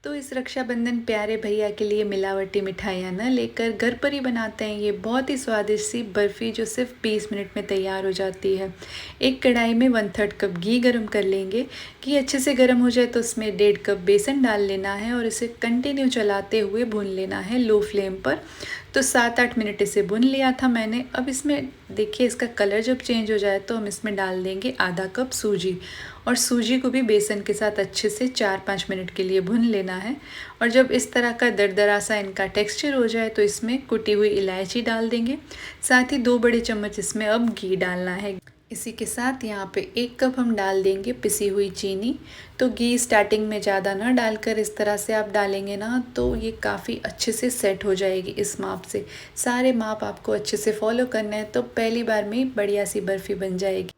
तो इस रक्षाबंधन प्यारे भैया के लिए मिलावटी मिठाइयाँ न लेकर घर पर ही बनाते हैं ये बहुत ही स्वादिष्ट सी बर्फ़ी जो सिर्फ 20 मिनट में तैयार हो जाती है। एक कढ़ाई में 1/3 कप घी गरम कर लेंगे। घी अच्छे से गर्म हो जाए तो उसमें 1.5 कप बेसन डाल लेना है और इसे कंटिन्यू चलाते हुए भून लेना है लो फ्लेम पर। तो 7-8 मिनट इसे भून लिया था मैंने। अब इसमें देखिए इसका कलर जब चेंज हो जाए तो हम इसमें डाल देंगे आधा कप सूजी और सूजी को भी बेसन के साथ अच्छे से 4-5 मिनट के लिए भून लेना है। और जब इस तरह का दरदरा सा इनका टेक्सचर हो जाए तो इसमें कुटी हुई इलायची डाल देंगे। साथ ही 2 बड़े चम्मच इसमें अब घी डालना है। इसी के साथ यहाँ पे 1 कप हम डाल देंगे पिसी हुई चीनी। तो घी स्टार्टिंग में ज़्यादा ना डालकर इस तरह से आप डालेंगे ना तो ये काफ़ी अच्छे से सेट हो जाएगी इस माप से। सारे माप आपको अच्छे से फॉलो करने हैं तो पहली बार में ही बढ़िया सी बर्फ़ी बन जाएगी।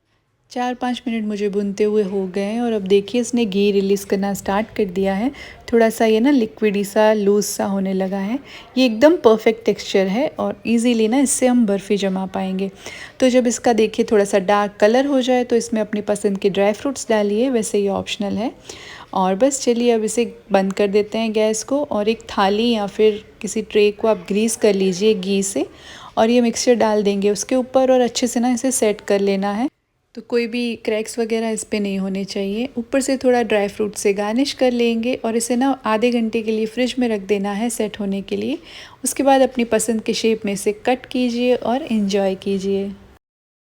4-5 मिनट मुझे भूनते हुए हो गए हैं और अब देखिए इसने घी रिलीज़ करना स्टार्ट कर दिया है। थोड़ा सा ये ना लिक्विडी सा लूज़ सा होने लगा है। ये एकदम परफेक्ट टेक्सचर है और इजीली ना इससे हम बर्फ़ी जमा पाएंगे। तो जब इसका देखिए थोड़ा सा डार्क कलर हो जाए तो इसमें अपनी पसंद के ड्राई फ्रूट्स डालिए, वैसे ये ऑप्शनल है। और बस चलिए अब इसे बंद कर देते हैं गैस को और एक थाली या फिर किसी ट्रे को आप ग्रीस कर लीजिए घी से और ये मिक्सचर डाल देंगे उसके ऊपर और अच्छे से ना इसे सेट कर लेना है। तो कोई भी क्रैक्स वगैरह इस पे नहीं होने चाहिए। ऊपर से थोड़ा ड्राई फ्रूट से गार्निश कर लेंगे और इसे ना आधे घंटे के लिए फ्रिज में रख देना है सेट होने के लिए। उसके बाद अपनी पसंद के शेप में इसे कट कीजिए और एंजॉय कीजिए।